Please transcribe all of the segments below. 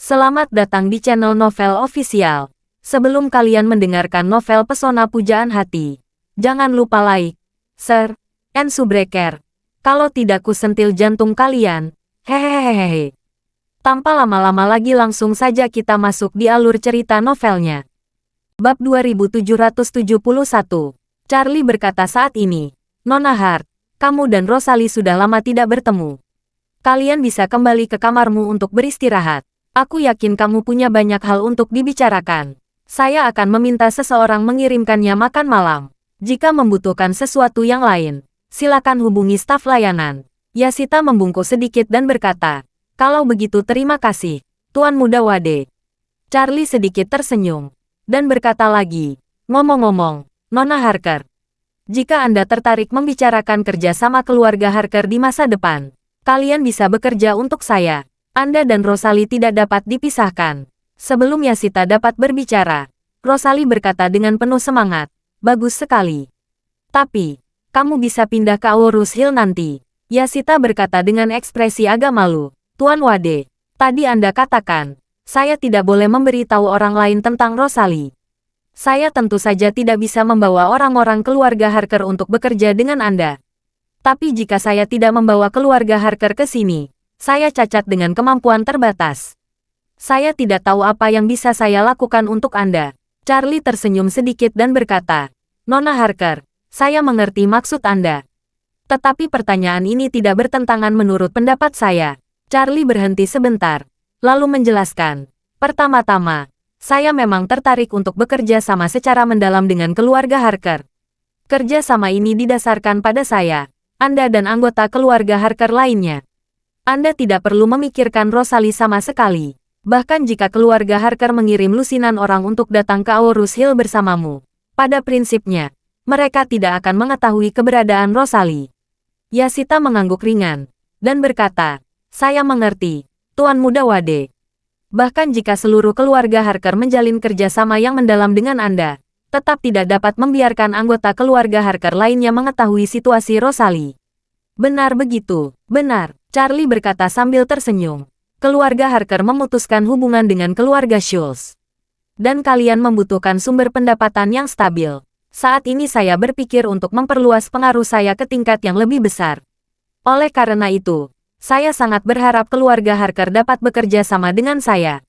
Selamat datang di channel Novel Official. Sebelum kalian mendengarkan novel Pesona Pujaan Hati, jangan lupa like, share, and subscribe. Kalau tidak ku sentil jantung kalian. Hehehehe. Tanpa lama-lama lagi langsung saja kita masuk di alur cerita novelnya. Bab 2771. Charlie berkata saat ini, Nona Hart, kamu dan Rosalie sudah lama tidak bertemu. Kalian bisa kembali ke kamarmu untuk beristirahat. Aku yakin kamu punya banyak hal untuk dibicarakan. Saya akan meminta seseorang mengirimkannya makan malam. Jika membutuhkan sesuatu yang lain, silakan hubungi staf layanan. Yashita membungkuk sedikit dan berkata, kalau begitu terima kasih, Tuan Muda Wade. Charlie sedikit tersenyum, dan berkata lagi, ngomong-ngomong, Nona Harker, jika Anda tertarik membicarakan kerja sama keluarga Harker di masa depan, kalian bisa bekerja untuk saya. Anda dan Rosalie tidak dapat dipisahkan. Sebelum Yashita dapat berbicara, Rosalie berkata dengan penuh semangat, bagus sekali. Tapi, kamu bisa pindah ke Aurus Hill nanti. Yashita berkata dengan ekspresi agak malu, Tuan Wade, tadi Anda katakan, saya tidak boleh memberitahu orang lain tentang Rosalie. Saya tentu saja tidak bisa membawa orang-orang keluarga Harker untuk bekerja dengan Anda. Tapi jika saya tidak membawa keluarga Harker ke sini, saya cacat dengan kemampuan terbatas. Saya tidak tahu apa yang bisa saya lakukan untuk Anda. Charlie tersenyum sedikit dan berkata, Nona Harker, saya mengerti maksud Anda. Tetapi pertanyaan ini tidak bertentangan menurut pendapat saya. Charlie berhenti sebentar, lalu menjelaskan, pertama-tama, saya memang tertarik untuk bekerja sama secara mendalam dengan keluarga Harker. Kerja sama ini didasarkan pada saya, Anda dan anggota keluarga Harker lainnya. Anda tidak perlu memikirkan Rosalie sama sekali. Bahkan jika keluarga Harker mengirim lusinan orang untuk datang ke Aurus Hill bersamamu, pada prinsipnya, mereka tidak akan mengetahui keberadaan Rosalie. Yashita mengangguk ringan, dan berkata, saya mengerti, Tuan Muda Wade. Bahkan jika seluruh keluarga Harker menjalin kerjasama yang mendalam dengan Anda, tetap tidak dapat membiarkan anggota keluarga Harker lainnya mengetahui situasi Rosalie. Benar begitu, benar. Charlie berkata sambil tersenyum. Keluarga Harker memutuskan hubungan dengan keluarga Schultz. Dan kalian membutuhkan sumber pendapatan yang stabil. Saat ini saya berpikir untuk memperluas pengaruh saya ke tingkat yang lebih besar. Oleh karena itu, saya sangat berharap keluarga Harker dapat bekerja sama dengan saya.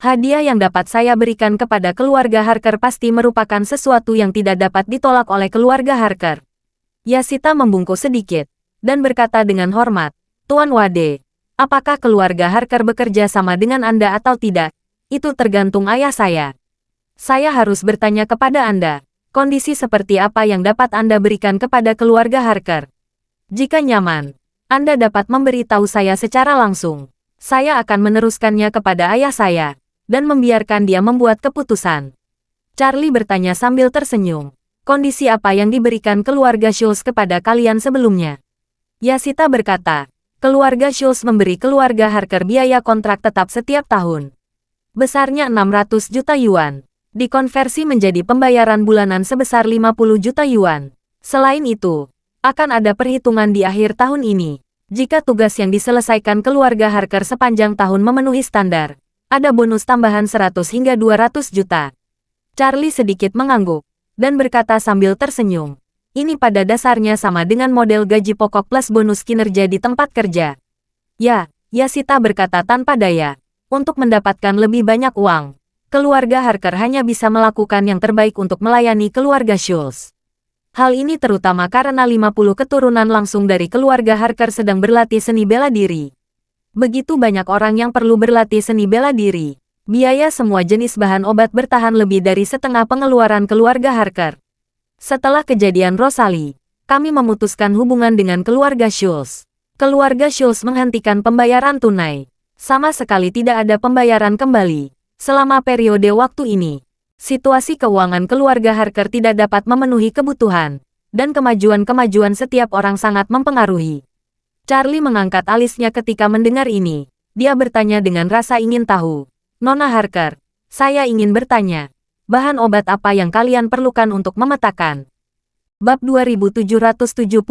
Hadiah yang dapat saya berikan kepada keluarga Harker pasti merupakan sesuatu yang tidak dapat ditolak oleh keluarga Harker. Yashita membungkuk sedikit, dan berkata dengan hormat, Tuan Wade, apakah keluarga Harker bekerja sama dengan Anda atau tidak? Itu tergantung ayah saya. Saya harus bertanya kepada Anda, kondisi seperti apa yang dapat Anda berikan kepada keluarga Harker? Jika nyaman, Anda dapat memberitahu saya secara langsung. Saya akan meneruskannya kepada ayah saya, dan membiarkan dia membuat keputusan. Charlie bertanya sambil tersenyum, kondisi apa yang diberikan keluarga Schultz kepada kalian sebelumnya? Yashita berkata, keluarga Schultz memberi keluarga Harker biaya kontrak tetap setiap tahun. Besarnya 600 juta yuan. Dikonversi menjadi pembayaran bulanan sebesar 50 juta yuan. Selain itu, akan ada perhitungan di akhir tahun ini. Jika tugas yang diselesaikan keluarga Harker sepanjang tahun memenuhi standar, ada bonus tambahan 100 hingga 200 juta. Charlie sedikit mengangguk, dan berkata sambil tersenyum. Ini pada dasarnya sama dengan model gaji pokok plus bonus kinerja di tempat kerja. Ya, Yashita berkata tanpa daya. Untuk mendapatkan lebih banyak uang, keluarga Harker hanya bisa melakukan yang terbaik untuk melayani keluarga Schultz. Hal ini terutama karena 50 keturunan langsung dari keluarga Harker sedang berlatih seni bela diri. Begitu banyak orang yang perlu berlatih seni bela diri. Biaya semua jenis bahan obat bertahan lebih dari setengah pengeluaran keluarga Harker. Setelah kejadian Rosalie, kami memutuskan hubungan dengan keluarga Schultz. Keluarga Schultz menghentikan pembayaran tunai. Sama sekali tidak ada pembayaran kembali. Selama periode waktu ini, situasi keuangan keluarga Harker tidak dapat memenuhi kebutuhan, dan kemajuan-kemajuan setiap orang sangat mempengaruhi. Charlie mengangkat alisnya ketika mendengar ini. Dia bertanya dengan rasa ingin tahu. Nona Harker, saya ingin bertanya. Bahan obat apa yang kalian perlukan untuk memetakan? Bab 2772.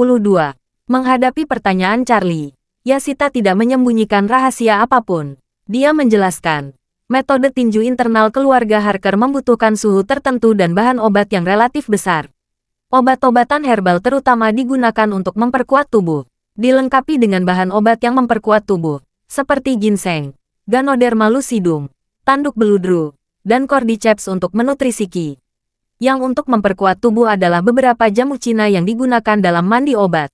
Menghadapi pertanyaan Charlie, Yashita tidak menyembunyikan rahasia apapun. Dia menjelaskan, Metode tinju internal keluarga Harker membutuhkan suhu tertentu dan bahan obat yang relatif besar. Obat-obatan herbal terutama digunakan untuk memperkuat tubuh, dilengkapi dengan bahan obat yang memperkuat tubuh, seperti ginseng, Ganoderma lucidum, tanduk beludru, dan cordyceps untuk menutrisi Qi. Yang untuk memperkuat tubuh adalah beberapa jamu Cina yang digunakan dalam mandi obat.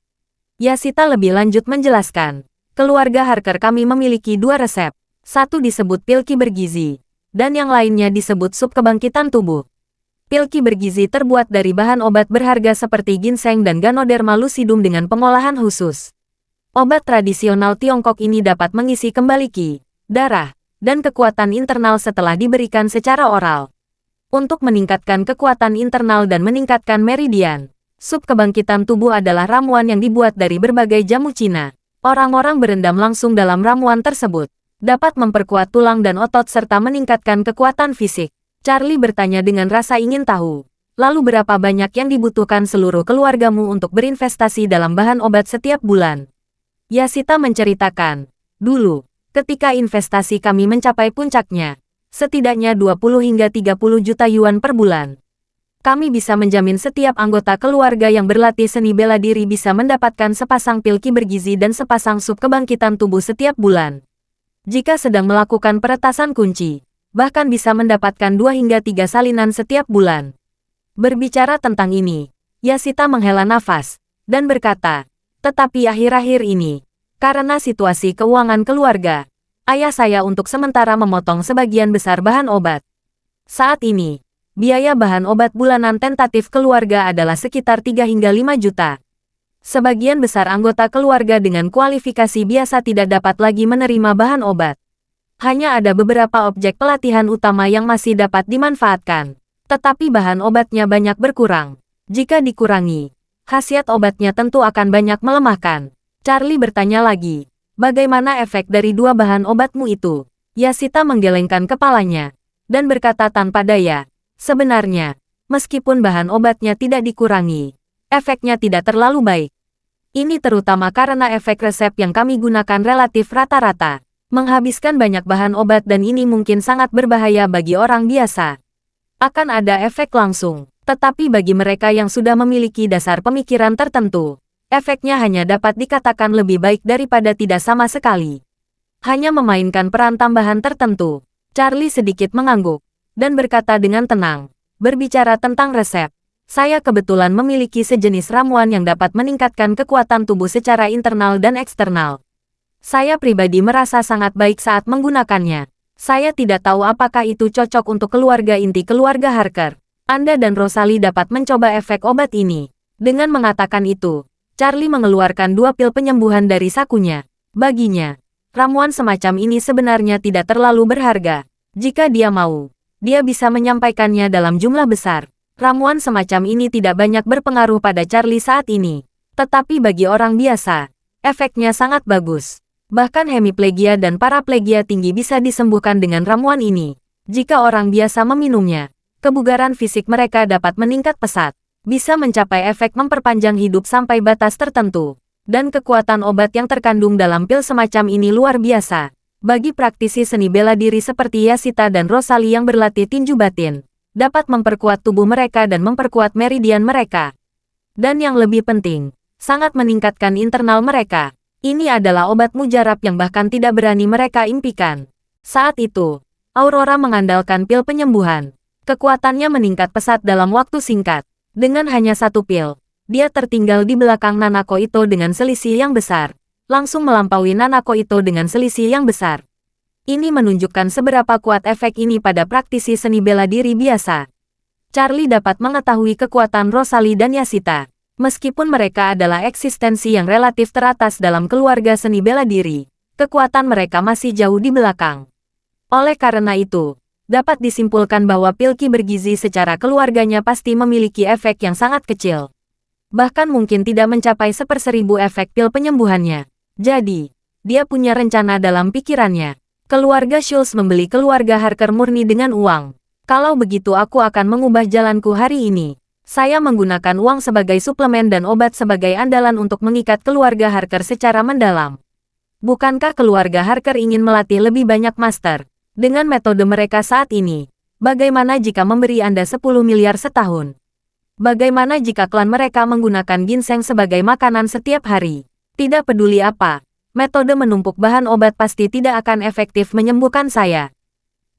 Yashita lebih lanjut menjelaskan, keluarga Harker kami memiliki 2 resep. Satu disebut pil Qi bergizi, dan yang lainnya disebut sup kebangkitan tubuh. Pil Qi bergizi terbuat dari bahan obat berharga seperti ginseng dan Ganoderma lucidum dengan pengolahan khusus. Obat tradisional Tiongkok ini dapat mengisi kembali Qi, darah, dan kekuatan internal setelah diberikan secara oral. Untuk meningkatkan kekuatan internal dan meningkatkan meridian, sup kebangkitan tubuh adalah ramuan yang dibuat dari berbagai jamu Cina. Orang-orang berendam langsung dalam ramuan tersebut. Dapat memperkuat tulang dan otot serta meningkatkan kekuatan fisik. Charlie bertanya dengan rasa ingin tahu. Lalu berapa banyak yang dibutuhkan seluruh keluargamu untuk berinvestasi dalam bahan obat setiap bulan? Yashita menceritakan, dulu, ketika investasi kami mencapai puncaknya, setidaknya 20 hingga 30 juta yuan per bulan. Kami bisa menjamin setiap anggota keluarga yang berlatih seni bela diri bisa mendapatkan sepasang pil Qi bergizi dan sepasang sup kebangkitan tubuh setiap bulan. Jika sedang melakukan peretasan kunci, bahkan bisa mendapatkan 2 hingga 3 salinan setiap bulan. Berbicara tentang ini, Yashita menghela nafas, dan berkata, tetapi akhir-akhir ini, karena situasi keuangan keluarga, ayah saya untuk sementara memotong sebagian besar bahan obat. Saat ini, biaya bahan obat bulanan tentatif keluarga adalah sekitar 3 hingga 5 juta. Sebagian besar anggota keluarga dengan kualifikasi biasa tidak dapat lagi menerima bahan obat. Hanya ada beberapa objek pelatihan utama yang masih dapat dimanfaatkan. Tetapi bahan obatnya banyak berkurang. Jika dikurangi, khasiat obatnya tentu akan banyak melemahkan. Charlie bertanya lagi, bagaimana efek dari 2 bahan obatmu itu? Yashita menggelengkan kepalanya, dan berkata tanpa daya, sebenarnya, meskipun bahan obatnya tidak dikurangi, efeknya tidak terlalu baik. Ini terutama karena efek resep yang kami gunakan relatif rata-rata. Menghabiskan banyak bahan obat dan ini mungkin sangat berbahaya bagi orang biasa. Akan ada efek langsung, tetapi bagi mereka yang sudah memiliki dasar pemikiran tertentu, efeknya hanya dapat dikatakan lebih baik daripada tidak sama sekali. Hanya memainkan peran tambahan tertentu. Charlie sedikit mengangguk, dan berkata dengan tenang, berbicara tentang resep. Saya kebetulan memiliki sejenis ramuan yang dapat meningkatkan kekuatan tubuh secara internal dan eksternal. Saya pribadi merasa sangat baik saat menggunakannya. Saya tidak tahu apakah itu cocok untuk keluarga inti keluarga Harker. Anda dan Rosalie dapat mencoba efek obat ini. Dengan mengatakan itu, Charlie mengeluarkan 2 pil penyembuhan dari sakunya. Baginya, ramuan semacam ini sebenarnya tidak terlalu berharga. Jika dia mau, dia bisa menyampaikannya dalam jumlah besar. Ramuan semacam ini tidak banyak berpengaruh pada Charlie saat ini. Tetapi bagi orang biasa, efeknya sangat bagus. Bahkan hemiplegia dan paraplegia tinggi bisa disembuhkan dengan ramuan ini. Jika orang biasa meminumnya, kebugaran fisik mereka dapat meningkat pesat. Bisa mencapai efek memperpanjang hidup sampai batas tertentu. Dan kekuatan obat yang terkandung dalam pil semacam ini luar biasa. Bagi praktisi seni bela diri seperti Yashita dan Rosalie yang berlatih tinju batin, dapat memperkuat tubuh mereka dan memperkuat meridian mereka. Dan yang lebih penting, sangat meningkatkan internal mereka. Ini adalah obat mujarab yang bahkan tidak berani mereka impikan. Saat itu, Aurora mengandalkan pil penyembuhan. Kekuatannya meningkat pesat dalam waktu singkat. Dengan hanya 1 pil, dia tertinggal di belakang Nanako Ito dengan selisih yang besar. Langsung melampaui Nanako Ito dengan selisih yang besar. Ini menunjukkan seberapa kuat efek ini pada praktisi seni bela diri biasa. Charlie dapat mengetahui kekuatan Rosalie dan Yashita. Meskipun mereka adalah eksistensi yang relatif teratas dalam keluarga seni bela diri, kekuatan mereka masih jauh di belakang. Oleh karena itu, dapat disimpulkan bahwa pil Qi bergizi secara keluarganya pasti memiliki efek yang sangat kecil. Bahkan mungkin tidak mencapai 1/1000 efek pil penyembuhannya. Jadi, dia punya rencana dalam pikirannya. Keluarga Schultz membeli keluarga Harker murni dengan uang. Kalau begitu aku akan mengubah jalanku hari ini. Saya menggunakan uang sebagai suplemen dan obat sebagai andalan untuk mengikat keluarga Harker secara mendalam. Bukankah keluarga Harker ingin melatih lebih banyak master? Dengan metode mereka saat ini, bagaimana jika memberi Anda 10 miliar setahun? Bagaimana jika klan mereka menggunakan ginseng sebagai makanan setiap hari? Tidak peduli apa, metode menumpuk bahan obat pasti tidak akan efektif menyembuhkan saya.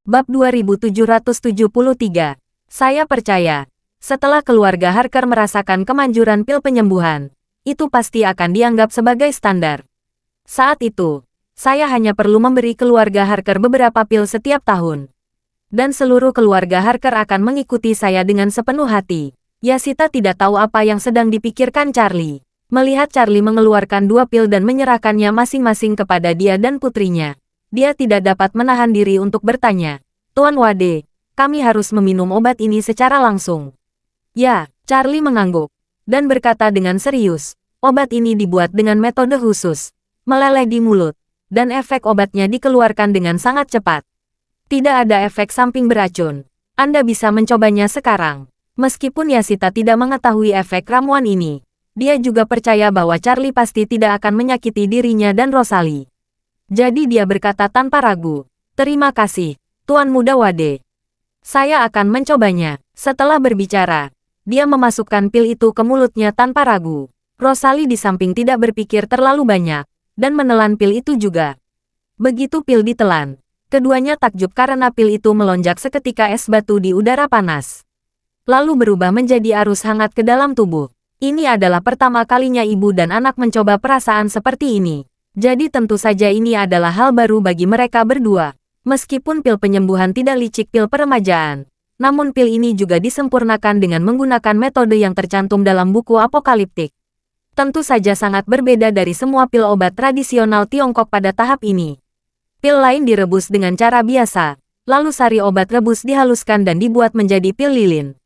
Bab 2773. Saya percaya, setelah keluarga Harker merasakan kemanjuran pil penyembuhan, itu pasti akan dianggap sebagai standar. Saat itu, saya hanya perlu memberi keluarga Harker beberapa pil setiap tahun. Dan seluruh keluarga Harker akan mengikuti saya dengan sepenuh hati. Yashita tidak tahu apa yang sedang dipikirkan Charlie. Melihat Charlie mengeluarkan 2 pil dan menyerahkannya masing-masing kepada dia dan putrinya, dia tidak dapat menahan diri untuk bertanya, "Tuan Wade, kami harus meminum obat ini secara langsung." "Ya," Charlie mengangguk, dan berkata dengan serius, "Obat ini dibuat dengan metode khusus, meleleh di mulut, dan efek obatnya dikeluarkan dengan sangat cepat. Tidak ada efek samping beracun. Anda bisa mencobanya sekarang." Meskipun Yashita tidak mengetahui efek ramuan ini, dia juga percaya bahwa Charlie pasti tidak akan menyakiti dirinya dan Rosalie. Jadi dia berkata tanpa ragu, "Terima kasih, Tuan Muda Wade. Saya akan mencobanya." Setelah berbicara, dia memasukkan pil itu ke mulutnya tanpa ragu. Rosalie di samping tidak berpikir terlalu banyak, dan menelan pil itu juga. Begitu pil ditelan, keduanya takjub karena pil itu melonjak seketika es batu di udara panas. Lalu berubah menjadi arus hangat ke dalam tubuh. Ini adalah pertama kalinya ibu dan anak mencoba perasaan seperti ini. Jadi tentu saja ini adalah hal baru bagi mereka berdua. Meskipun pil penyembuhan tidak licik pil peremajaan, namun pil ini juga disempurnakan dengan menggunakan metode yang tercantum dalam buku apokaliptik. Tentu saja sangat berbeda dari semua pil obat tradisional Tiongkok pada tahap ini. Pil lain direbus dengan cara biasa, lalu sari obat rebus dihaluskan dan dibuat menjadi pil lilin,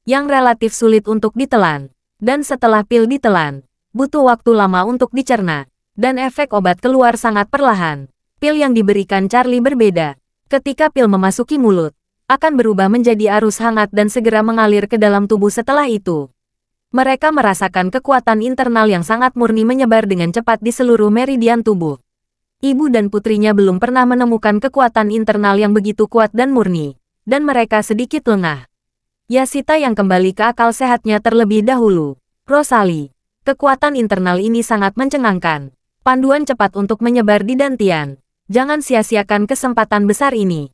yang relatif sulit untuk ditelan. Dan setelah pil ditelan, butuh waktu lama untuk dicerna. Dan efek obat keluar sangat perlahan. Pil yang diberikan Charlie berbeda. Ketika pil memasuki mulut, akan berubah menjadi arus hangat dan segera mengalir ke dalam tubuh setelah itu. Mereka merasakan kekuatan internal yang sangat murni menyebar dengan cepat di seluruh meridian tubuh. Ibu dan putrinya belum pernah menemukan kekuatan internal yang begitu kuat dan murni, dan mereka sedikit lengah. Yashita yang kembali ke akal sehatnya terlebih dahulu. "Rosalie, kekuatan internal ini sangat mencengangkan. Panduan cepat untuk menyebar di Dantian. Jangan sia-siakan kesempatan besar ini."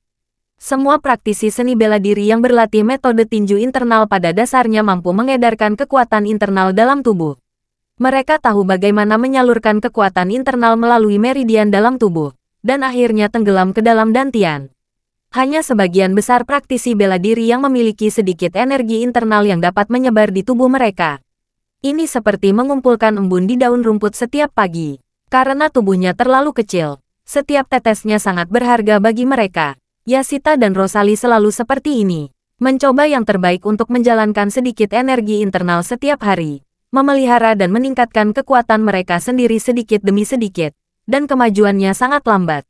Semua praktisi seni bela diri yang berlatih metode tinju internal pada dasarnya mampu mengedarkan kekuatan internal dalam tubuh. Mereka tahu bagaimana menyalurkan kekuatan internal melalui meridian dalam tubuh, dan akhirnya tenggelam ke dalam Dantian. Hanya sebagian besar praktisi bela diri yang memiliki sedikit energi internal yang dapat menyebar di tubuh mereka. Ini seperti mengumpulkan embun di daun rumput setiap pagi. Karena tubuhnya terlalu kecil, setiap tetesnya sangat berharga bagi mereka. Yashita dan Rosalie selalu seperti ini. Mencoba yang terbaik untuk menjalankan sedikit energi internal setiap hari. Memelihara dan meningkatkan kekuatan mereka sendiri sedikit demi sedikit. Dan kemajuannya sangat lambat.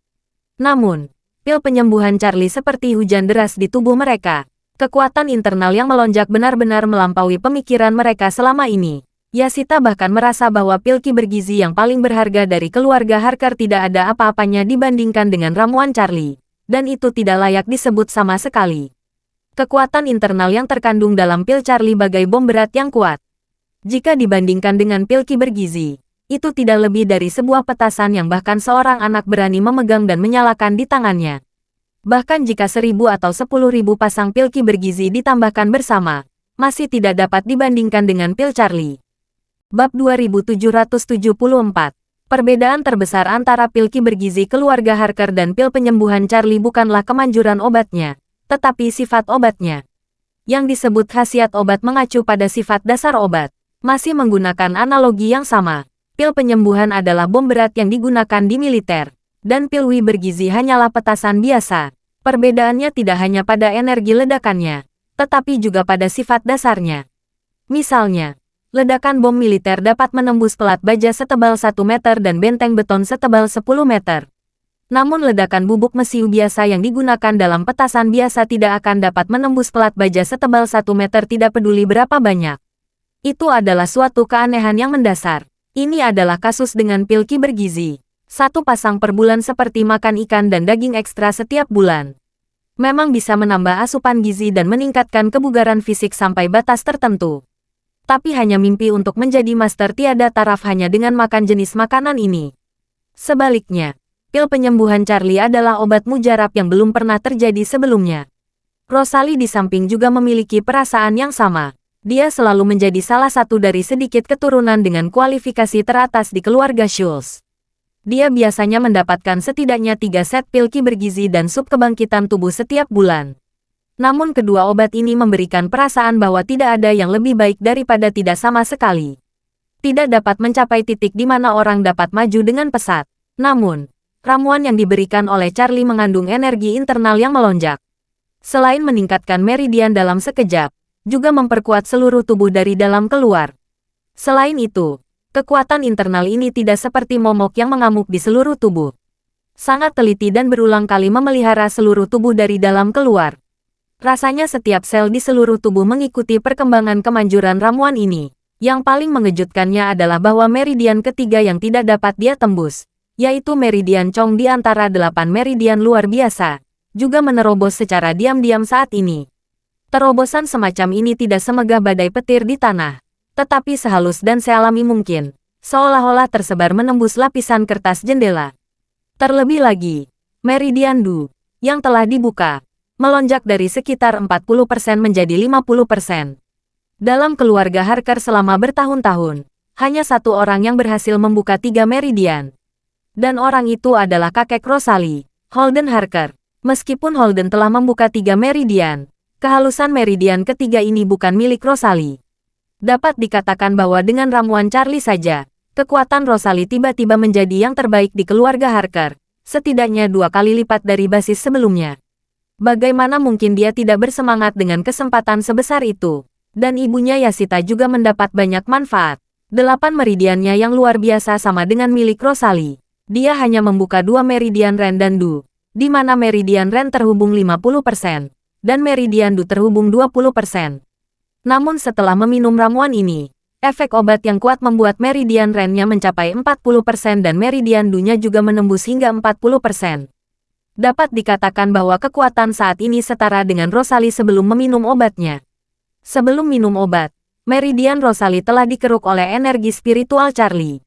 Namun, pil penyembuhan Charlie seperti hujan deras di tubuh mereka. Kekuatan internal yang melonjak benar-benar melampaui pemikiran mereka selama ini. Yashita bahkan merasa bahwa pil ki bergizi yang paling berharga dari keluarga Harker tidak ada apa-apanya dibandingkan dengan ramuan Charlie. Dan itu tidak layak disebut sama sekali. Kekuatan internal yang terkandung dalam pil Charlie bagai bom berat yang kuat. Jika dibandingkan dengan pil ki bergizi, itu tidak lebih dari sebuah petasan yang bahkan seorang anak berani memegang dan menyalakan di tangannya. Bahkan jika 1.000 atau 10.000 pasang pil ki bergizi ditambahkan bersama, masih tidak dapat dibandingkan dengan pil Charlie. Bab 2774. Perbedaan terbesar antara pil ki bergizi keluarga Harker dan pil penyembuhan Charlie bukanlah kemanjuran obatnya, tetapi sifat obatnya. Yang disebut khasiat obat mengacu pada sifat dasar obat. Masih menggunakan analogi yang sama, pil penyembuhan adalah bom berat yang digunakan di militer, dan pil wi bergizi hanyalah petasan biasa. Perbedaannya tidak hanya pada energi ledakannya, tetapi juga pada sifat dasarnya. Misalnya, ledakan bom militer dapat menembus pelat baja setebal 1 meter dan benteng beton setebal 10 meter. Namun ledakan bubuk mesiu biasa yang digunakan dalam petasan biasa tidak akan dapat menembus pelat baja setebal 1 meter tidak peduli berapa banyak. Itu adalah suatu keanehan yang mendasar. Ini adalah kasus dengan pil ki bergizi. Satu pasang per bulan seperti makan ikan dan daging ekstra setiap bulan. Memang bisa menambah asupan gizi dan meningkatkan kebugaran fisik sampai batas tertentu. Tapi hanya mimpi untuk menjadi master tiada taraf hanya dengan makan jenis makanan ini. Sebaliknya, pil penyembuhan Charlie adalah obat mujarab yang belum pernah terjadi sebelumnya. Rosalie di samping juga memiliki perasaan yang sama. Dia selalu menjadi salah satu dari sedikit keturunan dengan kualifikasi teratas di keluarga Schultz. Dia biasanya mendapatkan setidaknya 3 set pil ki bergizi dan sup kebangkitan tubuh setiap bulan. Namun kedua obat ini memberikan perasaan bahwa tidak ada yang lebih baik daripada tidak sama sekali. Tidak dapat mencapai titik di mana orang dapat maju dengan pesat. Namun, ramuan yang diberikan oleh Charlie mengandung energi internal yang melonjak. Selain meningkatkan meridian dalam sekejap, juga memperkuat seluruh tubuh dari dalam keluar. Selain itu, kekuatan internal ini tidak seperti momok yang mengamuk di seluruh tubuh. Sangat teliti dan berulang kali memelihara seluruh tubuh dari dalam keluar. Rasanya setiap sel di seluruh tubuh mengikuti perkembangan kemanjuran ramuan ini. Yang paling mengejutkannya adalah bahwa meridian ketiga yang tidak dapat dia tembus, yaitu meridian Chong di antara 8 meridian luar biasa, juga menerobos secara diam-diam saat ini. Terobosan semacam ini tidak semegah badai petir di tanah, tetapi sehalus dan sealami mungkin, seolah-olah tersebar menembus lapisan kertas jendela. Terlebih lagi, meridian Du, yang telah dibuka, melonjak dari sekitar 40% menjadi 50%. Dalam keluarga Harker selama bertahun-tahun, hanya satu orang yang berhasil membuka 3 meridian. Dan orang itu adalah kakek Rosalie, Holden Harker. Meskipun Holden telah membuka 3 meridian, kehalusan meridian ketiga ini bukan milik Rosalie. Dapat dikatakan bahwa dengan ramuan Charlie saja, kekuatan Rosalie tiba-tiba menjadi yang terbaik di keluarga Harker, setidaknya 2 kali lipat dari basis sebelumnya. Bagaimana mungkin dia tidak bersemangat dengan kesempatan sebesar itu? Dan ibunya Yasita juga mendapat banyak manfaat. 8 meridiannya yang luar biasa sama dengan milik Rosalie. Dia hanya membuka 2 meridian Ren dan Du, di mana meridian Ren terhubung 50%, dan meridian Du terhubung 20%. Namun setelah meminum ramuan ini, efek obat yang kuat membuat meridian Ren-nya mencapai 40% dan meridian Du-nya juga menembus hingga 40%. Dapat dikatakan bahwa kekuatan saat ini setara dengan Rosalie sebelum meminum obatnya. Sebelum minum obat, meridian Rosalie telah dikeruk oleh energi spiritual Charlie.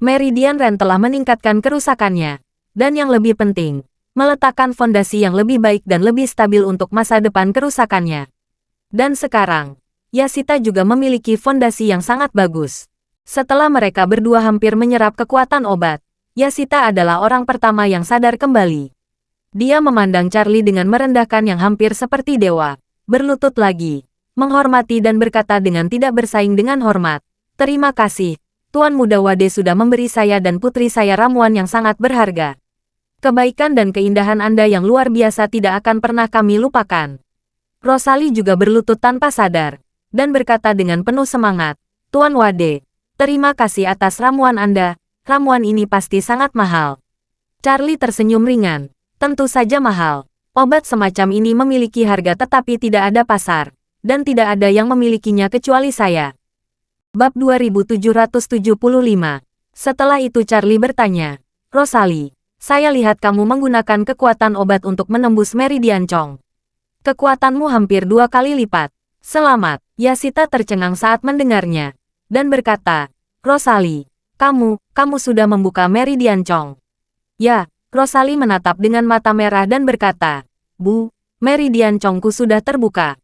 Meridian Ren telah meningkatkan kerusakannya, dan yang lebih penting, meletakkan fondasi yang lebih baik dan lebih stabil untuk masa depan kerusakannya. Dan sekarang, Yasita juga memiliki fondasi yang sangat bagus. Setelah mereka berdua hampir menyerap kekuatan obat, Yasita adalah orang pertama yang sadar kembali. Dia memandang Charlie dengan merendahkan yang hampir seperti dewa, berlutut lagi, menghormati dan berkata dengan tidak bersaing dengan hormat, "Terima kasih, Tuan Muda Wade sudah memberi saya dan putri saya ramuan yang sangat berharga. Kebaikan dan keindahan Anda yang luar biasa tidak akan pernah kami lupakan." Rosalie juga berlutut tanpa sadar, dan berkata dengan penuh semangat, "Tuan Wade, terima kasih atas ramuan Anda, ramuan ini pasti sangat mahal." Charlie tersenyum ringan, "Tentu saja mahal. Obat semacam ini memiliki harga tetapi tidak ada pasar, dan tidak ada yang memilikinya kecuali saya." Bab 2775. Setelah itu Charlie bertanya, "Rosalie, saya lihat kamu menggunakan kekuatan obat untuk menembus meridian Chong. Kekuatanmu hampir 2 kali lipat. Selamat." Yasita tercengang saat mendengarnya, dan berkata, "Rosalie, kamu sudah membuka meridian Chong." "Ya." Rosalie menatap dengan mata merah dan berkata, "Bu, meridian Chongku sudah terbuka."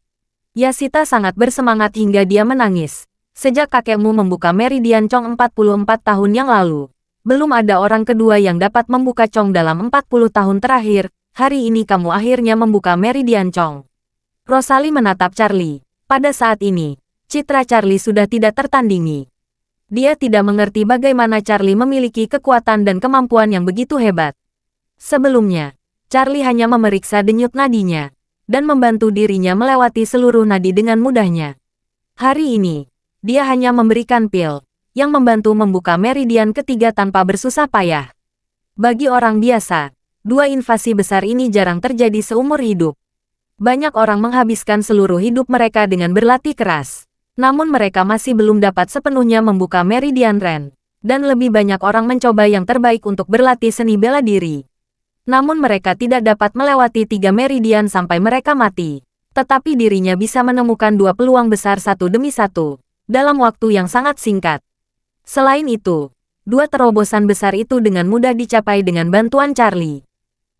Yasita sangat bersemangat hingga dia menangis. "Sejak kakekmu membuka meridian Chong 44 tahun yang lalu, belum ada orang kedua yang dapat membuka Chong dalam 40 tahun terakhir. Hari ini kamu akhirnya membuka meridian Chong." Rosalie menatap Charlie. Pada saat ini, citra Charlie sudah tidak tertandingi. Dia tidak mengerti bagaimana Charlie memiliki kekuatan dan kemampuan yang begitu hebat. Sebelumnya, Charlie hanya memeriksa denyut nadinya, dan membantu dirinya melewati seluruh nadi dengan mudahnya. Hari ini, dia hanya memberikan pil, yang membantu membuka meridian ketiga tanpa bersusah payah. Bagi orang biasa, 2 invasi besar ini jarang terjadi seumur hidup. Banyak orang menghabiskan seluruh hidup mereka dengan berlatih keras. Namun mereka masih belum dapat sepenuhnya membuka meridian Ren. Dan lebih banyak orang mencoba yang terbaik untuk berlatih seni bela diri. Namun mereka tidak dapat melewati 3 meridian sampai mereka mati. Tetapi dirinya bisa menemukan 2 peluang besar satu demi satu, dalam waktu yang sangat singkat. Selain itu, 2 terobosan besar itu dengan mudah dicapai dengan bantuan Charlie.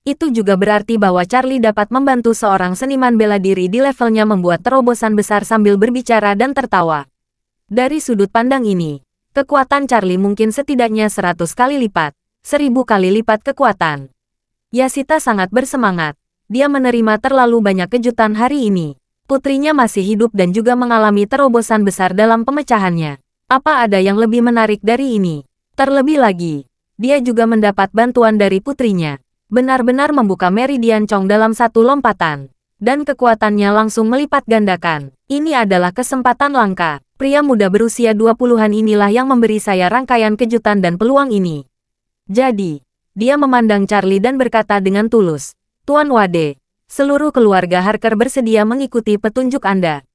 Itu juga berarti bahwa Charlie dapat membantu seorang seniman bela diri di levelnya membuat terobosan besar sambil berbicara dan tertawa. Dari sudut pandang ini, kekuatan Charlie mungkin setidaknya 100 kali lipat, 1000 kali lipat kekuatan. Yashita sangat bersemangat. Dia menerima terlalu banyak kejutan hari ini. Putrinya masih hidup dan juga mengalami terobosan besar dalam pemecahannya. Apa ada yang lebih menarik dari ini? Terlebih lagi, dia juga mendapat bantuan dari putrinya. Benar-benar membuka Meridian Chong dalam satu lompatan. Dan kekuatannya langsung melipat gandakan. Ini adalah kesempatan langka. Pria muda berusia 20-an inilah yang memberi saya rangkaian kejutan dan peluang ini. Jadi, dia memandang Charlie dan berkata dengan tulus, "Tuan Wade, seluruh keluarga Harker bersedia mengikuti petunjuk Anda.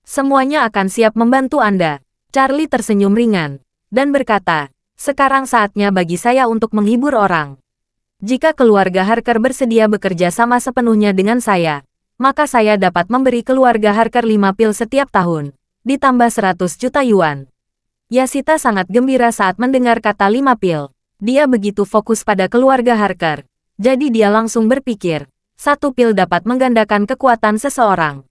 Semuanya akan siap membantu Anda." Charlie tersenyum ringan dan berkata, "Sekarang saatnya bagi saya untuk menghibur orang. Jika keluarga Harker bersedia bekerja sama sepenuhnya dengan saya, maka saya dapat memberi keluarga Harker 5 pil setiap tahun, ditambah 100 juta yuan." Yashita sangat gembira saat mendengar kata 5 pil. Dia begitu fokus pada keluarga Harker. Jadi dia langsung berpikir, 1 pil dapat menggandakan kekuatan seseorang.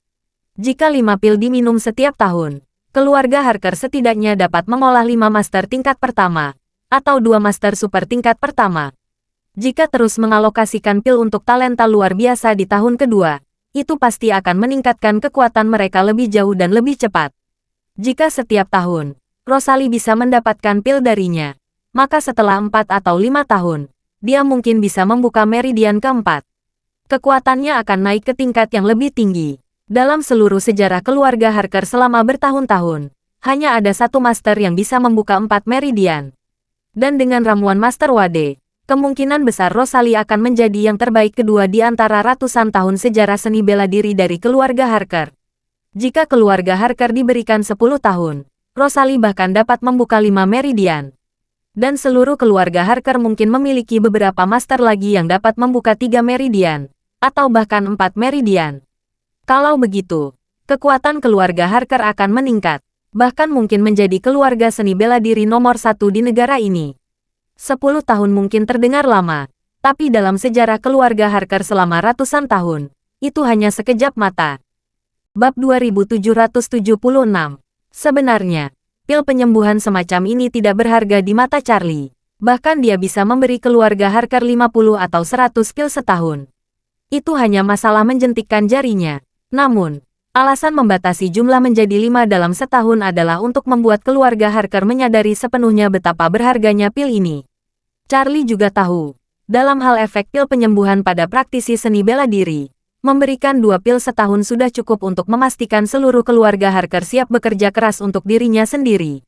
Jika 5 pil diminum setiap tahun, keluarga Harker setidaknya dapat mengolah 5 master tingkat pertama, atau 2 master super tingkat pertama. Jika terus mengalokasikan pil untuk talenta luar biasa di tahun kedua, itu pasti akan meningkatkan kekuatan mereka lebih jauh dan lebih cepat. Jika setiap tahun, Rosalie bisa mendapatkan pil darinya, maka setelah 4 atau 5 tahun, dia mungkin bisa membuka meridian keempat. Kekuatannya akan naik ke tingkat yang lebih tinggi. Dalam seluruh sejarah keluarga Harker selama bertahun-tahun, hanya ada 1 master yang bisa membuka 4 meridian. Dan dengan ramuan Master Wade, kemungkinan besar Rosalie akan menjadi yang terbaik kedua di antara ratusan tahun sejarah seni bela diri dari keluarga Harker. Jika keluarga Harker diberikan 10 tahun, Rosalie bahkan dapat membuka 5 meridian. Dan seluruh keluarga Harker mungkin memiliki beberapa master lagi yang dapat membuka 3 meridian, atau bahkan 4 meridian. Kalau begitu, kekuatan keluarga Harker akan meningkat, bahkan mungkin menjadi keluarga seni bela diri nomor 1 di negara ini. 10 tahun mungkin terdengar lama, tapi dalam sejarah keluarga Harker selama ratusan tahun, itu hanya sekejap mata. Bab 2776. Sebenarnya, pil penyembuhan semacam ini tidak berharga di mata Charlie. Bahkan dia bisa memberi keluarga Harker 50 atau 100 pil setahun. Itu hanya masalah menjentikkan jarinya. Namun, alasan membatasi jumlah menjadi 5 dalam setahun adalah untuk membuat keluarga Harker menyadari sepenuhnya betapa berharganya pil ini. Charlie juga tahu, dalam hal efek pil penyembuhan pada praktisi seni bela diri, memberikan 2 pil setahun sudah cukup untuk memastikan seluruh keluarga Harker siap bekerja keras untuk dirinya sendiri.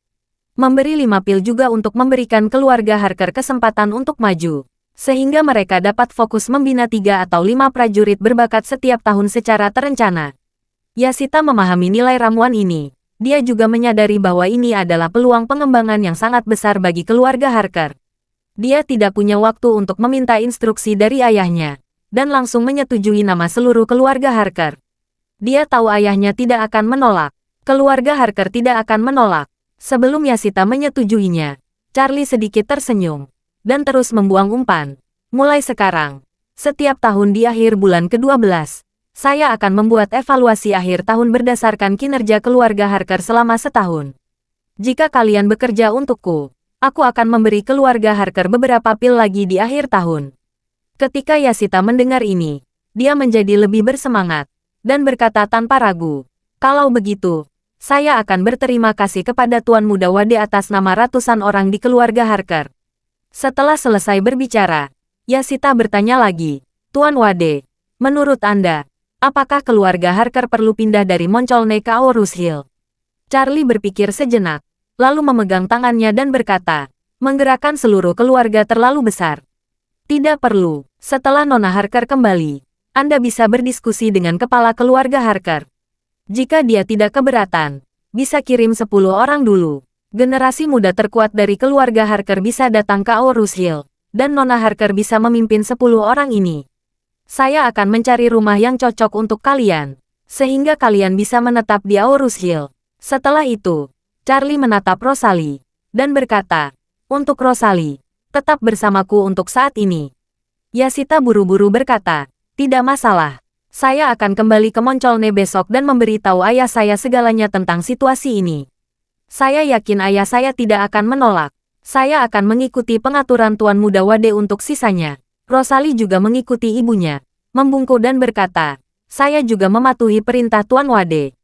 Memberi 5 pil juga untuk memberikan keluarga Harker kesempatan untuk maju, sehingga mereka dapat fokus membina 3 atau 5 prajurit berbakat setiap tahun secara terencana. Yashita memahami nilai ramuan ini. Dia juga menyadari bahwa ini adalah peluang pengembangan yang sangat besar bagi keluarga Harker. Dia tidak punya waktu untuk meminta instruksi dari ayahnya, dan langsung menyetujui nama seluruh keluarga Harker. Dia tahu ayahnya tidak akan menolak. Keluarga Harker tidak akan menolak. Sebelum Yashita menyetujuinya, Charlie sedikit tersenyum, dan terus membuang umpan. Mulai sekarang, setiap tahun di akhir bulan ke-12, saya akan membuat evaluasi akhir tahun berdasarkan kinerja keluarga Harker selama setahun. Jika kalian bekerja untukku, aku akan memberi keluarga Harker beberapa pil lagi di akhir tahun. Ketika Yashita mendengar ini, dia menjadi lebih bersemangat, dan berkata tanpa ragu, "Kalau begitu, saya akan berterima kasih kepada Tuan Muda Wade atas nama ratusan orang di keluarga Harker." Setelah selesai berbicara, Yashita bertanya lagi, "Tuan Wade, menurut Anda, apakah keluarga Harker perlu pindah dari Moncholne ke Aorus Hill?" Charlie berpikir sejenak, lalu memegang tangannya dan berkata, "Menggerakkan seluruh keluarga terlalu besar. Tidak perlu. Setelah Nona Harker kembali, Anda bisa berdiskusi dengan kepala keluarga Harker. Jika dia tidak keberatan, bisa kirim 10 orang dulu. Generasi muda terkuat dari keluarga Harker bisa datang ke Aorus Hill, dan Nona Harker bisa memimpin 10 orang ini. Saya akan mencari rumah yang cocok untuk kalian, sehingga kalian bisa menetap di Aorus Hill. Setelah itu, Charlie menatap Rosalie, dan berkata, untuk Rosalie, tetap bersamaku untuk saat ini. Yasita buru-buru berkata, tidak masalah. Saya akan kembali ke Moncolne besok dan memberitahu ayah saya segalanya tentang situasi ini. Saya yakin ayah saya tidak akan menolak. Saya akan mengikuti pengaturan Tuan Muda Wade untuk sisanya. Rosalie juga mengikuti ibunya, membungkuk dan berkata, saya juga mematuhi perintah Tuan Wade.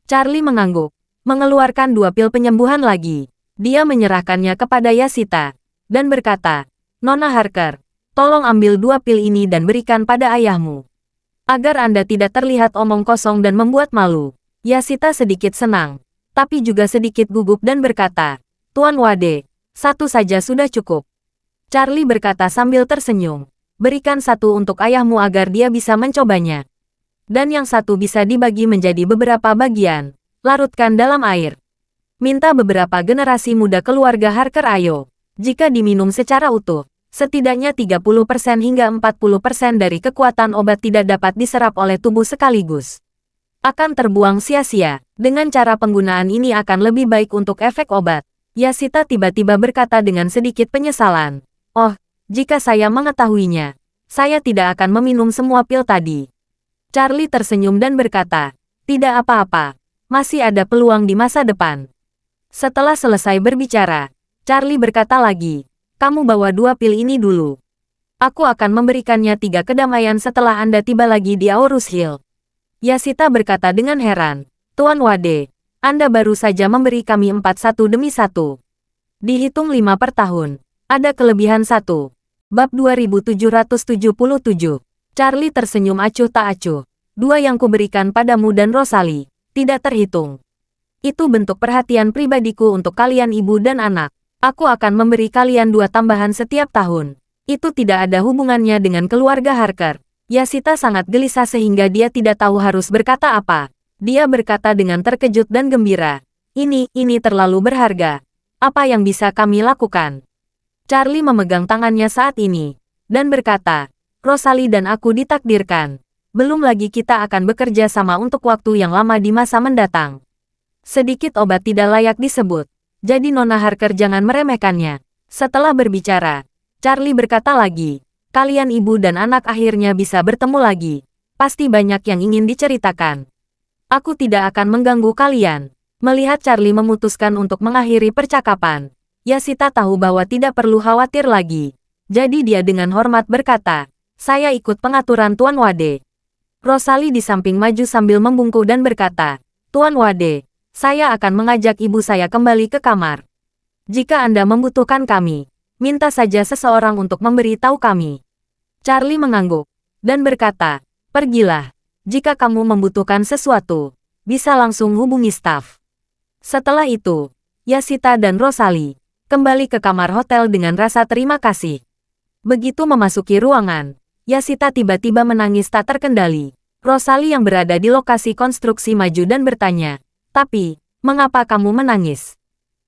Charlie mengangguk, mengeluarkan 2 pil penyembuhan lagi. Dia menyerahkannya kepada Yasita, dan berkata, Nona Harker, tolong ambil 2 pil ini dan berikan pada ayahmu. Agar Anda tidak terlihat omong kosong dan membuat malu. Yasita sedikit senang, tapi juga sedikit gugup dan berkata, Tuan Wade, 1 saja sudah cukup. Charlie berkata sambil tersenyum, berikan 1 untuk ayahmu agar dia bisa mencobanya. Dan yang 1 bisa dibagi menjadi beberapa bagian, larutkan dalam air. Minta beberapa generasi muda keluarga Harker ayo. Jika diminum secara utuh, setidaknya 30% hingga 40% dari kekuatan obat tidak dapat diserap oleh tubuh sekaligus. Akan terbuang sia-sia. Dengan cara penggunaan ini akan lebih baik untuk efek obat. Yasita tiba-tiba berkata dengan sedikit penyesalan. Oh, jika saya mengetahuinya, saya tidak akan meminum semua pil tadi. Charlie tersenyum dan berkata, tidak apa-apa, masih ada peluang di masa depan. Setelah selesai berbicara, Charlie berkata lagi, kamu bawa 2 pil ini dulu. Aku akan memberikannya 3 kedamaian setelah Anda tiba lagi di Aorus Hill. Yasita berkata dengan heran, Tuan Wade, Anda baru saja memberi kami 4 1 demi 1. Dihitung 5 per tahun, ada kelebihan 1. Bab 2777. Charlie tersenyum acuh tak acuh. 2 yang kuberikan padamu dan Rosalie, tidak terhitung. Itu bentuk perhatian pribadiku untuk kalian ibu dan anak. Aku akan memberi kalian 2 tambahan setiap tahun. Itu tidak ada hubungannya dengan keluarga Harker. Yasita sangat gelisah sehingga dia tidak tahu harus berkata apa. Dia berkata dengan terkejut dan gembira. Ini terlalu berharga. Apa yang bisa kami lakukan? Charlie memegang tangannya saat ini, dan berkata, Rosalie dan aku ditakdirkan. Belum lagi kita akan bekerja sama untuk waktu yang lama di masa mendatang. Sedikit obat tidak layak disebut. Jadi Nona Harker jangan meremehkannya. Setelah berbicara, Charlie berkata lagi, kalian ibu dan anak akhirnya bisa bertemu lagi. Pasti banyak yang ingin diceritakan. Aku tidak akan mengganggu kalian. Melihat Charlie memutuskan untuk mengakhiri percakapan, Yasita tahu bahwa tidak perlu khawatir lagi. Jadi dia dengan hormat berkata, saya ikut pengaturan Tuan Wade. Rosalie di samping maju sambil membungkuk dan berkata, Tuan Wade, saya akan mengajak ibu saya kembali ke kamar. Jika Anda membutuhkan kami, minta saja seseorang untuk memberitahu kami. Charlie mengangguk, dan berkata, pergilah. Jika kamu membutuhkan sesuatu, bisa langsung hubungi staf. Setelah itu, Yasita dan Rosalie kembali ke kamar hotel dengan rasa terima kasih. Begitu memasuki ruangan, Yasita tiba-tiba menangis tak terkendali. Rosalie yang berada di lokasi konstruksi maju dan bertanya, tapi, mengapa kamu menangis?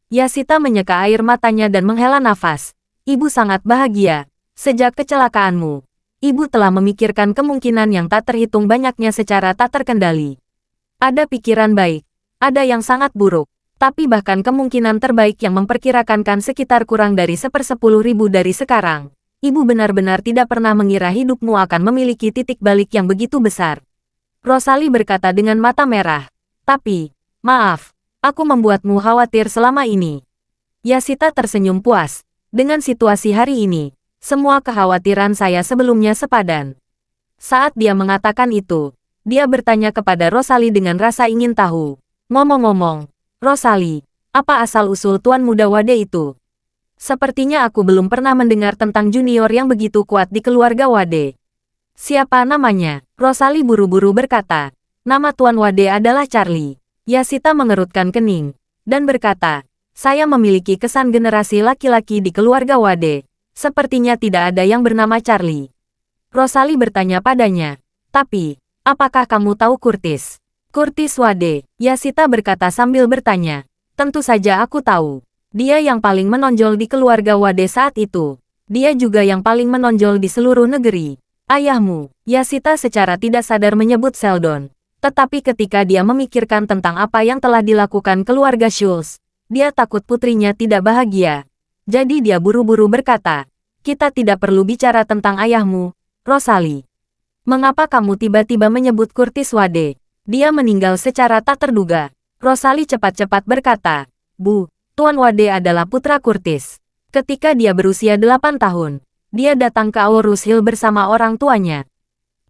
Yasita menyeka air matanya dan menghela nafas. Ibu sangat bahagia. Sejak kecelakaanmu, ibu telah memikirkan kemungkinan yang tak terhitung banyaknya secara tak terkendali. Ada pikiran baik, ada yang sangat buruk, tapi bahkan kemungkinan terbaik yang memperkirakan sekitar kurang dari 1/10.000 dari sekarang. Ibu benar-benar tidak pernah mengira hidupmu akan memiliki titik balik yang begitu besar. Rosalie berkata dengan mata merah. Tapi, maaf, aku membuatmu khawatir selama ini. Yasita tersenyum puas. Dengan situasi hari ini, semua kekhawatiran saya sebelumnya sepadan. Saat dia mengatakan itu, dia bertanya kepada Rosalie dengan rasa ingin tahu. Ngomong-ngomong, Rosalie, apa asal-usul Tuan Muda Wade itu? Sepertinya aku belum pernah mendengar tentang junior yang begitu kuat di keluarga Wade. Siapa namanya? Rosalie buru-buru berkata. Nama Tuan Wade adalah Charlie. Yasita mengerutkan kening, dan berkata, saya memiliki kesan generasi laki-laki di keluarga Wade. Sepertinya tidak ada yang bernama Charlie. Rosalie bertanya padanya, tapi, apakah kamu tahu Curtis? Curtis Wade, Yasita berkata sambil bertanya. Tentu saja aku tahu. Dia yang paling menonjol di keluarga Wade saat itu. Dia juga yang paling menonjol di seluruh negeri. Ayahmu, Yashita secara tidak sadar menyebut Sheldon. Tetapi ketika dia memikirkan tentang apa yang telah dilakukan keluarga Schultz, dia takut putrinya tidak bahagia. Jadi dia buru-buru berkata, kita tidak perlu bicara tentang ayahmu, Rosalie. Mengapa kamu tiba-tiba menyebut Curtis Wade? Dia meninggal secara tak terduga. Rosalie cepat-cepat berkata, Bu, Tuan Wade adalah putra Curtis. Ketika dia berusia 8 tahun, dia datang ke Aurus Hill bersama orang tuanya.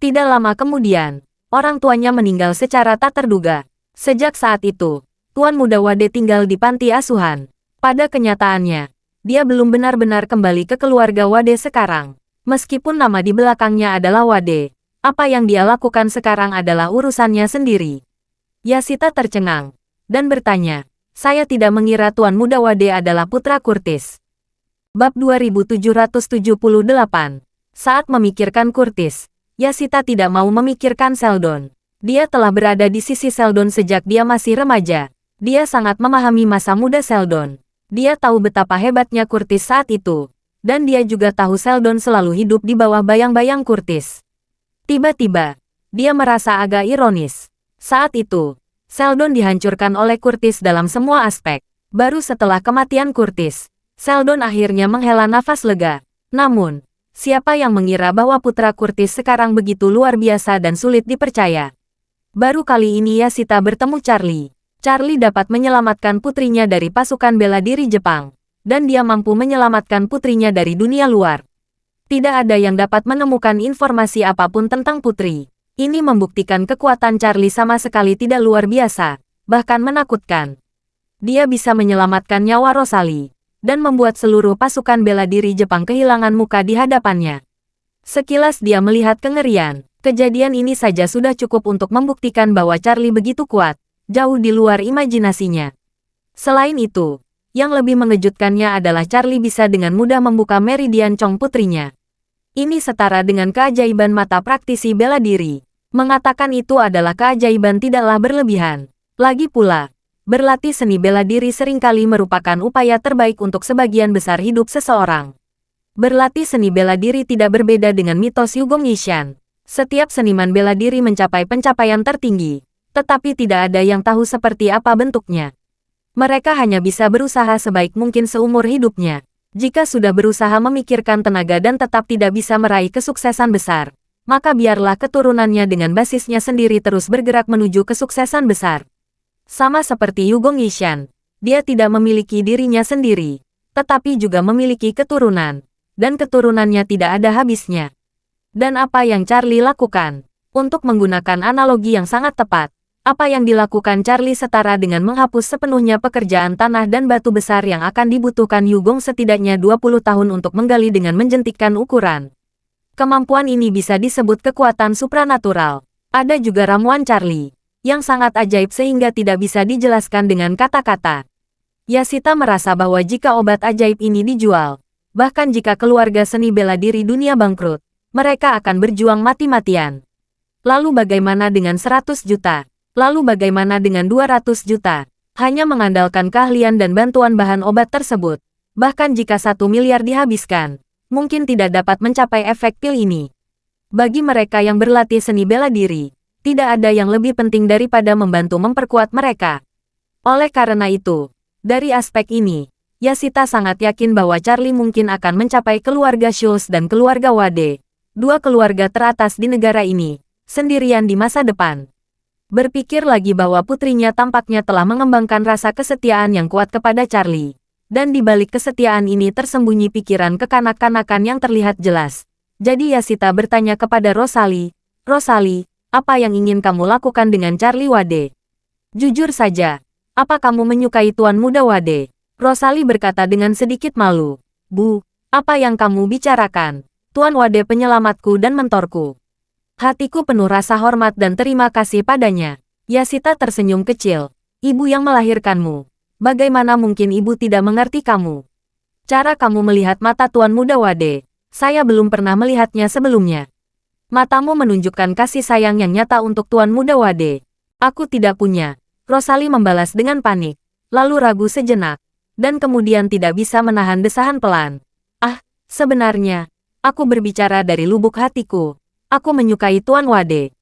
Tidak lama kemudian, orang tuanya meninggal secara tak terduga. Sejak saat itu, Tuan Muda Wade tinggal di panti asuhan. Pada kenyataannya, dia belum benar-benar kembali ke keluarga Wade sekarang. Meskipun nama di belakangnya adalah Wade, apa yang dia lakukan sekarang adalah urusannya sendiri. Yashita tercengang dan bertanya, saya tidak mengira Tuan Muda Wade adalah putra Curtis. Bab 2778. Saat memikirkan Curtis, Yashita tidak mau memikirkan Sheldon. Dia telah berada di sisi Sheldon sejak dia masih remaja. Dia sangat memahami masa muda Sheldon. Dia tahu betapa hebatnya Curtis saat itu. Dan dia juga tahu Sheldon selalu hidup di bawah bayang-bayang Curtis. Tiba-tiba, dia merasa agak ironis. Saat itu, Sheldon dihancurkan oleh Curtis dalam semua aspek. Baru setelah kematian Curtis, Sheldon akhirnya menghela nafas lega. Namun, siapa yang mengira bahwa putra Curtis sekarang begitu luar biasa dan sulit dipercaya? Baru kali ini Yashita bertemu Charlie. Charlie dapat menyelamatkan putrinya dari pasukan bela diri Jepang. Dan dia mampu menyelamatkan putrinya dari dunia luar. Tidak ada yang dapat menemukan informasi apapun tentang putri. Ini membuktikan kekuatan Charlie sama sekali tidak luar biasa, bahkan menakutkan. Dia bisa menyelamatkan nyawa Rosalie dan membuat seluruh pasukan bela diri Jepang kehilangan muka di hadapannya. Sekilas dia melihat kengerian. Kejadian ini saja sudah cukup untuk membuktikan bahwa Charlie begitu kuat, jauh di luar imajinasinya. Selain itu, yang lebih mengejutkannya adalah Charlie bisa dengan mudah membuka meridian Chong putrinya. Ini setara dengan keajaiban mata praktisi bela diri. Mengatakan itu adalah keajaiban tidaklah berlebihan. Lagi pula, berlatih seni bela diri seringkali merupakan upaya terbaik untuk sebagian besar hidup seseorang. Berlatih seni bela diri tidak berbeda dengan mitos Yugong Yishan. Setiap seniman bela diri mencapai pencapaian tertinggi, tetapi tidak ada yang tahu seperti apa bentuknya. Mereka hanya bisa berusaha sebaik mungkin seumur hidupnya. Jika sudah berusaha memikirkan tenaga dan tetap tidak bisa meraih kesuksesan besar, maka biarlah keturunannya dengan basisnya sendiri terus bergerak menuju kesuksesan besar. Sama seperti Yugong Yishan, dia tidak memiliki dirinya sendiri, tetapi juga memiliki keturunan, dan keturunannya tidak ada habisnya. Dan apa yang Charlie lakukan? Untuk menggunakan analogi yang sangat tepat, apa yang dilakukan Charlie setara dengan menghapus sepenuhnya pekerjaan tanah dan batu besar yang akan dibutuhkan Yugong setidaknya 20 tahun untuk menggali dengan menjentikkan ukuran. Kemampuan ini bisa disebut kekuatan supranatural. Ada juga ramuan Charlie yang sangat ajaib sehingga tidak bisa dijelaskan dengan kata-kata. Yashita merasa bahwa jika obat ajaib ini dijual, bahkan jika keluarga seni bela diri dunia bangkrut, mereka akan berjuang mati-matian. Lalu bagaimana dengan 100 juta? Lalu bagaimana dengan 200 juta? Hanya mengandalkan keahlian dan bantuan bahan obat tersebut, bahkan jika 1 miliar dihabiskan, mungkin tidak dapat mencapai efek pil ini. Bagi mereka yang berlatih seni bela diri, tidak ada yang lebih penting daripada membantu memperkuat mereka. Oleh karena itu, dari aspek ini, Yashita sangat yakin bahwa Charlie mungkin akan mencapai keluarga Schultz dan keluarga Wade, dua keluarga teratas di negara ini, sendirian di masa depan. Berpikir lagi bahwa putrinya tampaknya telah mengembangkan rasa kesetiaan yang kuat kepada Charlie. Dan di balik kesetiaan ini tersembunyi pikiran kekanak-kanakan yang terlihat jelas. Jadi Yashita bertanya kepada Rosalie, Rosalie, apa yang ingin kamu lakukan dengan Charlie Wade? Jujur saja, apa kamu menyukai Tuan Muda Wade? Rosalie berkata dengan sedikit malu. Bu, apa yang kamu bicarakan? Tuan Wade penyelamatku dan mentorku. Hatiku penuh rasa hormat dan terima kasih padanya. Yashita tersenyum kecil. Ibu yang melahirkanmu. Bagaimana mungkin ibu tidak mengerti kamu? Cara kamu melihat mata Tuan Muda Wade, saya belum pernah melihatnya sebelumnya. Matamu menunjukkan kasih sayang yang nyata untuk Tuan Muda Wade. Aku tidak punya. Rosalie membalas dengan panik. lalu ragu sejenak, dan kemudian tidak bisa menahan desahan pelan. Ah, sebenarnya, aku berbicara dari lubuk hatiku. Aku menyukai Tuan Wade.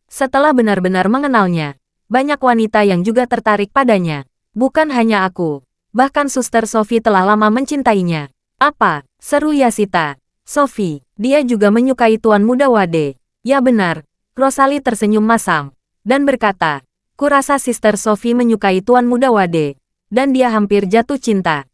Setelah benar-benar mengenalnya, banyak wanita yang juga tertarik padanya. Bukan hanya aku, bahkan Suster Sophie telah lama mencintainya. Apa? Seru Yashita. Sophie, dia juga menyukai Tuan Muda Wade. Ya benar, Rosalie tersenyum masam, dan berkata, kurasa Sister Sophie menyukai Tuan Muda Wade, dan dia hampir jatuh cinta.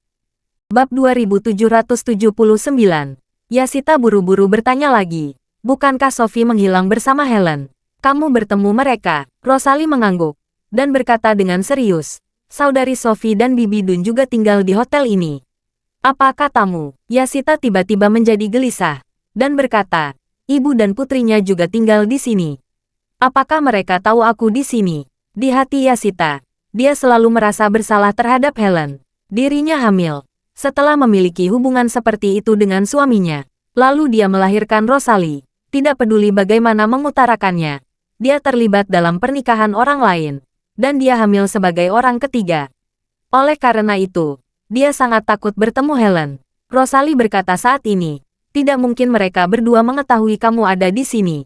Bab 2779. Yashita buru-buru bertanya lagi, bukankah Sophie menghilang bersama Helen? Kamu bertemu mereka? Rosalie mengangguk, dan berkata dengan serius, saudari Sophie dan Bibi Dun juga tinggal di hotel ini. Apa katamu? Yashita tiba-tiba menjadi gelisah, dan berkata, ibu dan putrinya juga tinggal di sini. Apakah mereka tahu aku di sini? Di hati Yashita, dia selalu merasa bersalah terhadap Helen. Dirinya hamil, setelah memiliki hubungan seperti itu dengan suaminya. Lalu dia melahirkan Rosalie, tidak peduli bagaimana mengutarakannya. Dia terlibat dalam pernikahan orang lain, dan dia hamil sebagai orang ketiga. Oleh karena itu, dia sangat takut bertemu Helen. Rosalie berkata saat ini, tidak mungkin mereka berdua mengetahui kamu ada di sini.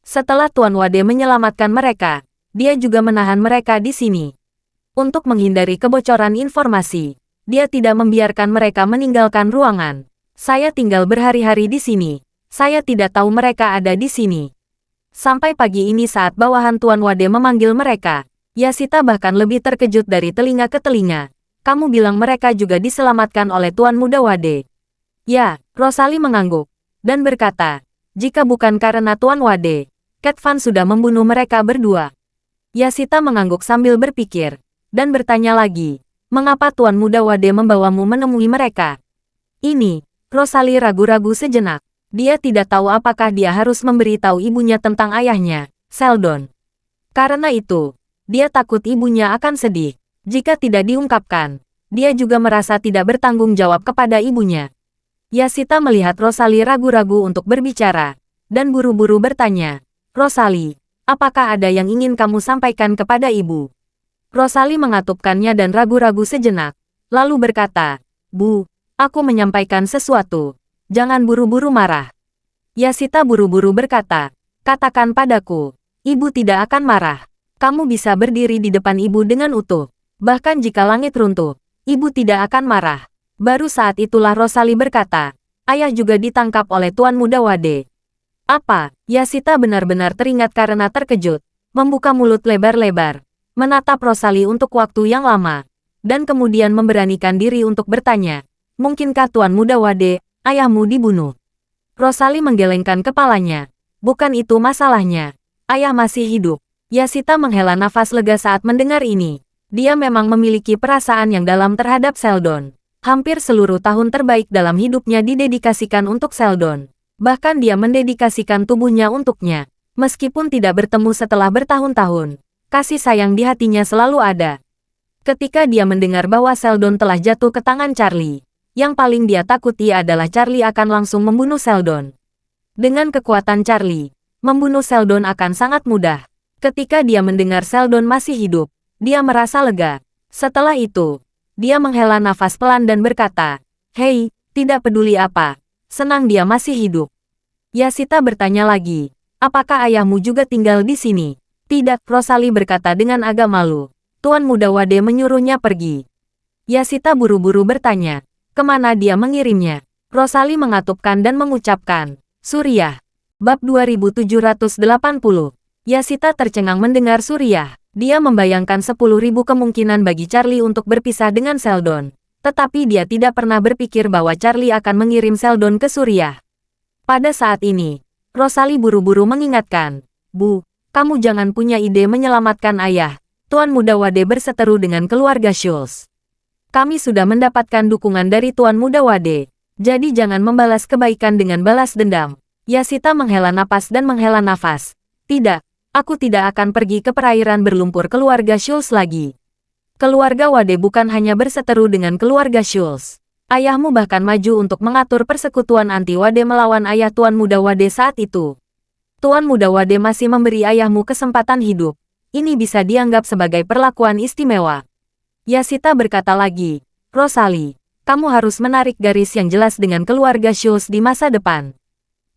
Setelah Tuan Wade menyelamatkan mereka, dia juga menahan mereka di sini. Untuk menghindari kebocoran informasi, dia tidak membiarkan mereka meninggalkan ruangan. Saya tinggal berhari-hari di sini. Saya tidak tahu mereka ada di sini. Sampai pagi ini saat bawahan Tuan Wade memanggil mereka, Yashita bahkan lebih terkejut dari telinga ke telinga. Kamu bilang mereka juga diselamatkan oleh Tuan Muda Wade. Ya, Rosalie mengangguk, dan berkata, jika bukan karena Tuan Wade, Cat Van sudah membunuh mereka berdua. Yashita mengangguk sambil berpikir, dan bertanya lagi, mengapa Tuan Muda Wade membawamu menemui mereka? Ini, Rosalie ragu-ragu sejenak. Dia tidak tahu apakah dia harus memberitahu ibunya tentang ayahnya, Sheldon. Karena itu, dia takut ibunya akan sedih. Jika tidak diungkapkan, dia juga merasa tidak bertanggung jawab kepada ibunya. Yashita melihat Rosalie ragu-ragu untuk berbicara, dan buru-buru bertanya, Rosalie, apakah ada yang ingin kamu sampaikan kepada ibu? Rosalie mengatupkannya dan ragu-ragu sejenak, lalu berkata, Bu, aku menyampaikan sesuatu. Jangan buru-buru marah. Yashita buru-buru berkata, katakan padaku, ibu tidak akan marah. Kamu bisa berdiri di depan ibu dengan utuh. Bahkan jika langit runtuh, ibu tidak akan marah. Baru saat itulah Rosalie berkata, ayah juga ditangkap oleh Tuan Muda Wade. Apa? Yashita benar-benar teringat karena terkejut, membuka mulut lebar-lebar, menatap Rosalie untuk waktu yang lama, dan kemudian memberanikan diri untuk bertanya, mungkinkah Tuan Muda Wade, ayahmu dibunuh? Rosalie menggelengkan kepalanya. Bukan itu masalahnya. Ayah masih hidup. Yashita menghela nafas lega saat mendengar ini. Dia memang memiliki perasaan yang dalam terhadap Sheldon. Hampir seluruh tahun terbaik dalam hidupnya didedikasikan untuk Sheldon. Bahkan dia mendedikasikan tubuhnya untuknya. Meskipun tidak bertemu setelah bertahun-tahun, kasih sayang di hatinya selalu ada. Ketika dia mendengar bahwa Sheldon telah jatuh ke tangan Charlie, yang paling dia takuti adalah Charlie akan langsung membunuh Sheldon. Dengan kekuatan Charlie, membunuh Sheldon akan sangat mudah. Ketika dia mendengar Sheldon masih hidup, dia merasa lega. Setelah itu, dia menghela nafas pelan dan berkata, hei, tidak peduli apa, senang dia masih hidup. Yashita bertanya lagi, apakah ayahmu juga tinggal di sini? Tidak, Rosalie berkata dengan agak malu. Tuan Muda Wade menyuruhnya pergi. Yashita buru-buru bertanya, kemana dia mengirimnya? Rosalie mengatupkan dan mengucapkan, Suriah. Bab 2780. Yashita tercengang mendengar Suriah. Dia membayangkan 10.000 kemungkinan bagi Charlie untuk berpisah dengan Sheldon. Tetapi dia tidak pernah berpikir bahwa Charlie akan mengirim Sheldon ke Suriah. Pada saat ini, Rosalie buru-buru mengingatkan, Bu, kamu jangan punya ide menyelamatkan ayah. Tuan Muda Wade berseteru dengan keluarga Schultz. Kami sudah mendapatkan dukungan dari Tuan Muda Wade. Jadi jangan membalas kebaikan dengan balas dendam. Yashita menghela napas dan menghela nafas. Tidak, aku tidak akan pergi ke perairan berlumpur keluarga Schultz lagi. Keluarga Wade bukan hanya berseteru dengan keluarga Schultz. Ayahmu bahkan maju untuk mengatur persekutuan anti Wade melawan ayah Tuan Muda Wade saat itu. Tuan Muda Wade masih memberi ayahmu kesempatan hidup. Ini bisa dianggap sebagai perlakuan istimewa. Yashita berkata lagi, Rosalie, kamu harus menarik garis yang jelas dengan keluarga Schultz di masa depan.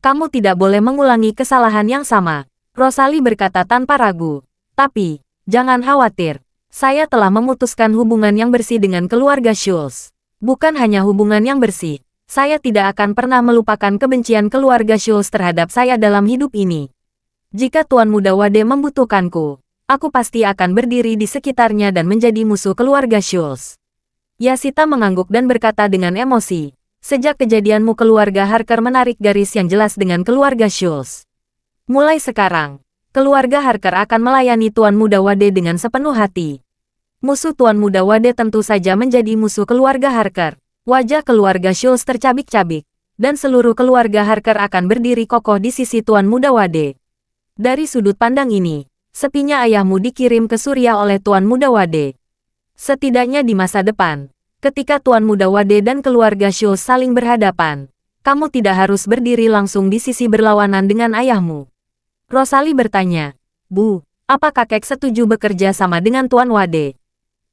Kamu tidak boleh mengulangi kesalahan yang sama. Rosalie berkata tanpa ragu. Tapi, jangan khawatir. Saya telah memutuskan hubungan yang bersih dengan keluarga Schultz. Bukan hanya hubungan yang bersih. Saya tidak akan pernah melupakan kebencian keluarga Schultz terhadap saya dalam hidup ini. Jika Tuan Muda Wade membutuhkanku, aku pasti akan berdiri di sekitarnya dan menjadi musuh keluarga Schultz. Yashita mengangguk dan berkata dengan emosi, sejak kejadianmu keluarga Harker menarik garis yang jelas dengan keluarga Schultz. Mulai sekarang, keluarga Harker akan melayani Tuan Muda Wade dengan sepenuh hati. Musuh Tuan Muda Wade tentu saja menjadi musuh keluarga Harker. Wajah keluarga Schultz tercabik-cabik, dan seluruh keluarga Harker akan berdiri kokoh di sisi Tuan Muda Wade. Dari sudut pandang ini, sepinya ayahmu dikirim ke Surya oleh Tuan Muda Wade. Setidaknya di masa depan, ketika Tuan Muda Wade dan keluarga Schultz saling berhadapan, kamu tidak harus berdiri langsung di sisi berlawanan dengan ayahmu. Rosalie bertanya, Bu, apa kakek setuju bekerja sama dengan Tuan Wade?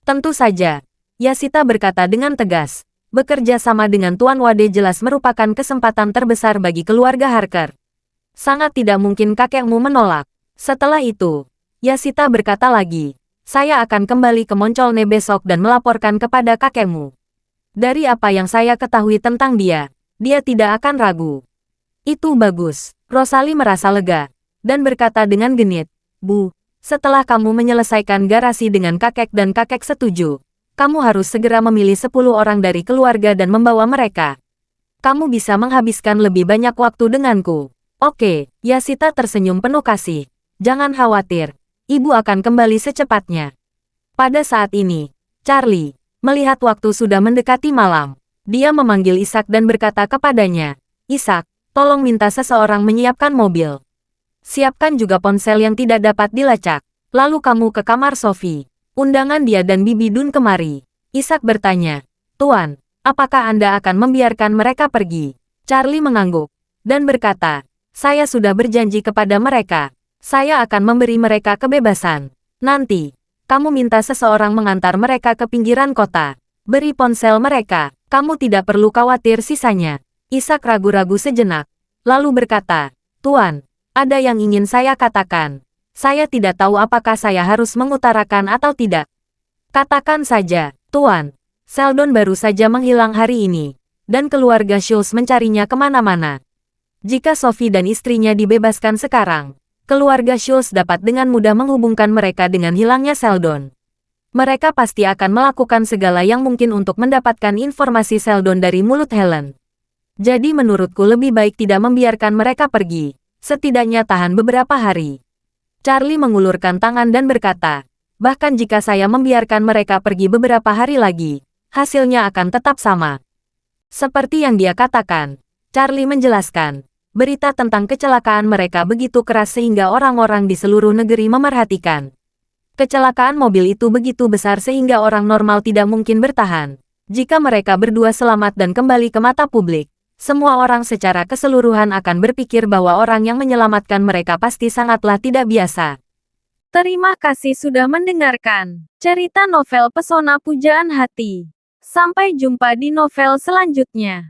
Tentu saja, Yashita berkata dengan tegas. Bekerja sama dengan Tuan Wade jelas merupakan kesempatan terbesar bagi keluarga Harker. Sangat tidak mungkin kakekmu menolak. Setelah itu, Yashita berkata lagi, saya akan kembali ke Moncholne besok dan melaporkan kepada kakekmu. Dari apa yang saya ketahui tentang dia tidak akan ragu. Itu bagus. Rosalie merasa lega, dan berkata dengan genit, Bu, setelah kamu menyelesaikan garasi dengan kakek dan kakek setuju, kamu harus segera memilih 10 orang dari keluarga dan membawa mereka. Kamu bisa menghabiskan lebih banyak waktu denganku. Oke, Yashita tersenyum penuh kasih. Jangan khawatir, ibu akan kembali secepatnya. Pada saat ini, Charlie melihat waktu sudah mendekati malam. Dia memanggil Ishak dan berkata kepadanya, Ishak, tolong minta seseorang menyiapkan mobil. Siapkan juga ponsel yang tidak dapat dilacak. Lalu kamu ke kamar Sophie. Undangan dia dan Bibi Dun kemari. Ishak bertanya, Tuan, apakah Anda akan membiarkan mereka pergi? Charlie mengangguk dan berkata, saya sudah berjanji kepada mereka. Saya akan memberi mereka kebebasan. Nanti, kamu minta seseorang mengantar mereka ke pinggiran kota. Beri ponsel mereka. Kamu tidak perlu khawatir sisanya. Ishak ragu-ragu sejenak, lalu berkata, Tuan, ada yang ingin saya katakan. Saya tidak tahu apakah saya harus mengutarakan atau tidak. Katakan saja, Tuan. Seldon baru saja menghilang hari ini, dan keluarga Schultz mencarinya kemana-mana. Jika Sophie dan istrinya dibebaskan sekarang, keluarga Schultz dapat dengan mudah menghubungkan mereka dengan hilangnya Seldon. Mereka pasti akan melakukan segala yang mungkin untuk mendapatkan informasi Seldon dari mulut Helen. Jadi menurutku lebih baik tidak membiarkan mereka pergi. Setidaknya tahan beberapa hari. Charlie mengulurkan tangan dan berkata, bahkan jika saya membiarkan mereka pergi beberapa hari lagi, hasilnya akan tetap sama. Seperti yang dia katakan, Charlie menjelaskan, berita tentang kecelakaan mereka begitu keras sehingga orang-orang di seluruh negeri memerhatikan. Kecelakaan mobil itu begitu besar sehingga orang normal tidak mungkin bertahan. Jika mereka berdua selamat dan kembali ke mata publik, semua orang secara keseluruhan akan berpikir bahwa orang yang menyelamatkan mereka pasti sangatlah tidak biasa. Terima kasih sudah mendengarkan cerita novel Pesona Pujaan Hati. Sampai jumpa di novel selanjutnya.